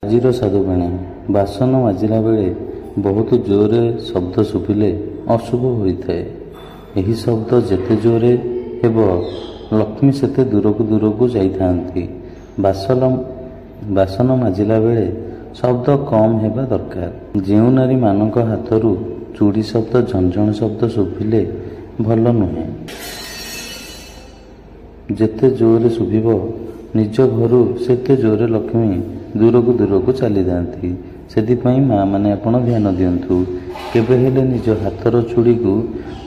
ଆଜିର ସାଧୁବାଣୀ। ବାସନ ମାଜିଲା ବେଳେ ବହୁତ ଜୋରରେ ଶବ୍ଦ ଶୁଭିଲେ ଅଶୁଭ ହୋଇଥାଏ। ଏହି ଶବ୍ଦ ଯେତେ ଜୋରରେ ହେବ ଲକ୍ଷ୍ମୀ ସେତେ ଦୂରକୁ ଯାଇଥାନ୍ତି। ବାସନ ମାଜିଲା ବେଳେ ଶବ୍ଦ କମ୍ ହେବା ଦରକାର। ଯେଉଁ ନାରୀମାନଙ୍କ ହାତରୁ ଚୁଡ଼ି ଶବ୍ଦ ଝଣଝଣ ଶବ୍ଦ ଶୁଭିଲେ ଭଲ ନୁହେଁ। ଯେତେ ଜୋରରେ ଶୁଭିବ ନିଜ ଘରୁ ସେତେ ଜୋରରେ ଲକ୍ଷ୍ମୀ ଦୂରକୁ ଚାଲିଯାଆନ୍ତି। ସେଥିପାଇଁ ମା' ମାନେ ଆପଣ ଧ୍ୟାନ ଦିଅନ୍ତୁ। କେବେ ହେଲେ ନିଜ ହାତର ଚୁଡ଼ିକୁ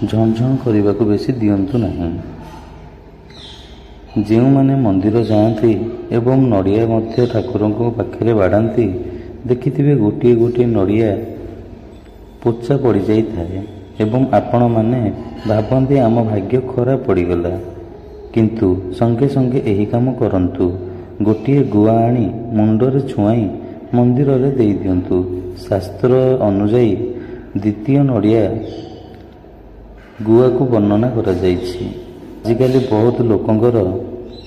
ଝଣଝଣ କରିବାକୁ ବେଶୀ ଦିଅନ୍ତୁ ନାହିଁ। ଯେଉଁମାନେ ମନ୍ଦିର ଯାଆନ୍ତି ଏବଂ ନଡ଼ିଆ ମଧ୍ୟ ଠାକୁରଙ୍କ ପାଖରେ ବାଢ଼ାନ୍ତି, ଦେଖିଥିବେ ଗୋଟିଏ ନଡ଼ିଆ ପୋଚା ପଡ଼ିଯାଇଥାଏ ଏବଂ ଆପଣମାନେ ଭାବନ୍ତି ଆମ ଭାଗ୍ୟ ଖରାପ ପଡ଼ିଗଲା। କିନ୍ତୁ ସଙ୍ଗେ ସଙ୍ଗେ ଏହି କାମ କରନ୍ତୁ। ଗୋଟିଏ ଗୁଆ ଆଣି ମୁଣ୍ଡରେ ଛୁଆଇ ମନ୍ଦିରରେ ଦେଇଦିଅନ୍ତୁ। ଶାସ୍ତ୍ର ଅନୁଯାୟୀ ଦ୍ୱିତୀୟ ନଡ଼ିଆ ଗୁଆକୁ ବର୍ଣ୍ଣନା କରାଯାଇଛି। ଆଜିକାଲି ବହୁତ ଲୋକଙ୍କର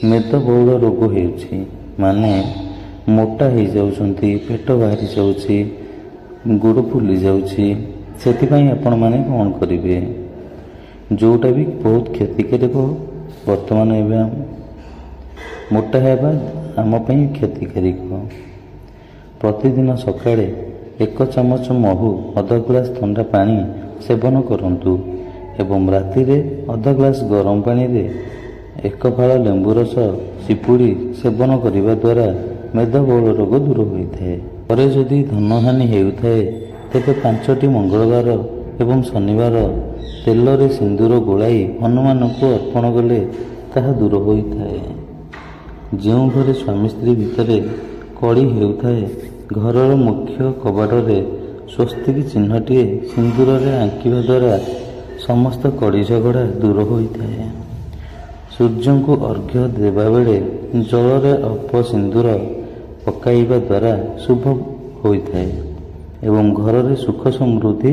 ମେଦବହୁଳ ରୋଗ ହେଉଛି, ମାନେ ମୋଟା ହେଇଯାଉଛନ୍ତି, ପେଟ ବାହାରି ଯାଉଛି, ଗୋଡ଼ ଫୁଲି ଯାଉଛି। ସେଥିପାଇଁ ଆପଣମାନେ କ'ଣ କରିବେ? ଯେଉଁଟା ବି ବହୁତ କ୍ଷତିକାରକ। ବର୍ତ୍ତମାନ ଏବେ ମୋଟା ହେବା ଆମ ପାଇଁ କ୍ଷତିକାରକ। ପ୍ରତିଦିନ ସକାଳେ 1 ଚାମଚ ମହୁ, ଅଧ ଗ୍ଲାସ ଥଣ୍ଡା ପାଣି ସେବନ କରନ୍ତୁ ଏବଂ ରାତିରେ ଅଧ ଗ୍ଲାସ ଗରମ ପାଣିରେ 1 ଫାଳ ଲେମ୍ବୁ ରସ ଚିପୁଡ଼ି ସେବନ କରିବା ଦ୍ୱାରା ମେଦବହୁଳ ରୋଗ ଦୂର ହୋଇଥାଏ। ପରେ ଯଦି ଧନହାନି ହେଉଥାଏ ତେବେ 5ଟି ମଙ୍ଗଳବାର ଏବଂ ଶନିବାର ତେଲରେ ସିନ୍ଦୁର ଗୋଳାଇ ହନୁମାନଙ୍କୁ ଅର୍ପଣ କଲେ ତାହା ଦୂର ହୋଇଥାଏ। ଯେଉଁ ଘରେ ସ୍ୱାମୀ ସ୍ତ୍ରୀ ଭିତରେ କଳି ହେଉଥାଏ, ଘରର ମୁଖ୍ୟ କବାଟରେ ସ୍ୱସ୍ତିକ ଚିହ୍ନଟିଏ ସିନ୍ଦୁରରେ ଆଙ୍କିବା ଦ୍ୱାରା ସମସ୍ତ କଳି ଝଗଡ଼ା ଦୂର ହୋଇଥାଏ। ସୂର୍ଯ୍ୟଙ୍କୁ ଅର୍ଘ୍ୟ ଦେବାବେଳେ ଜଳରେ ଅଳ୍ପ ସିନ୍ଦୁର ପକାଇବା ଦ୍ୱାରା ଶୁଭ ହୋଇଥାଏ ଏବଂ ଘରରେ ସୁଖ ସମୃଦ୍ଧି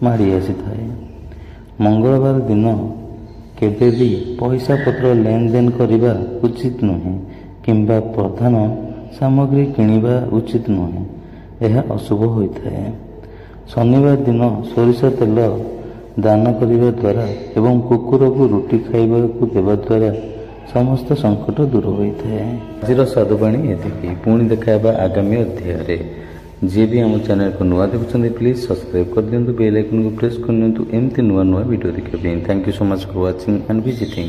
ମାଡ଼ି ଆସିଥାଏ। ମଙ୍ଗଳବାର ଦିନ କେବେ ବି ପଇସା ପତ୍ର ଲେନଦେନ କରିବା ଉଚିତ ନୁହେଁ କିମ୍ବା ପ୍ରଧାନ ସାମଗ୍ରୀ କିଣିବା ଉଚିତ ନୁହେଁ, ଏହା ଅଶୁଭ ହୋଇଥାଏ। ଶନିବାର ଦିନ ସୋରିଷ ତେଲ ଦାନ କରିବା ଦ୍ୱାରା ଏବଂ କୁକୁରକୁ ରୁଟି ଖାଇବାକୁ ଦେବା ଦ୍ୱାରା ସମସ୍ତ ସଙ୍କଟ ଦୂର ହୋଇଥାଏ। ଆଜିର ସାଧୁବାଣୀ ଏତିକି। ପୁଣି ଦେଖା ହେବା ଆଗାମୀ ଅଧ୍ୟାୟରେ। ଯିଏ ବି ଆମ ଚ୍ୟାନେଲକୁ ନୂଆ ଦେଖୁଛନ୍ତି ପ୍ଲିଜ୍ ସବସ୍କ୍ରାଇବ୍ କରିଦିଅନ୍ତୁ, ବେଲ୍ ଆଇକନ୍କୁ ପ୍ରେସ୍ କରିଦିଅନ୍ତୁ ଏମିତି ନୂଆ ଭିଡ଼ିଓ ଦେଖିବା ପାଇଁ। Thank you so much for watching and visiting.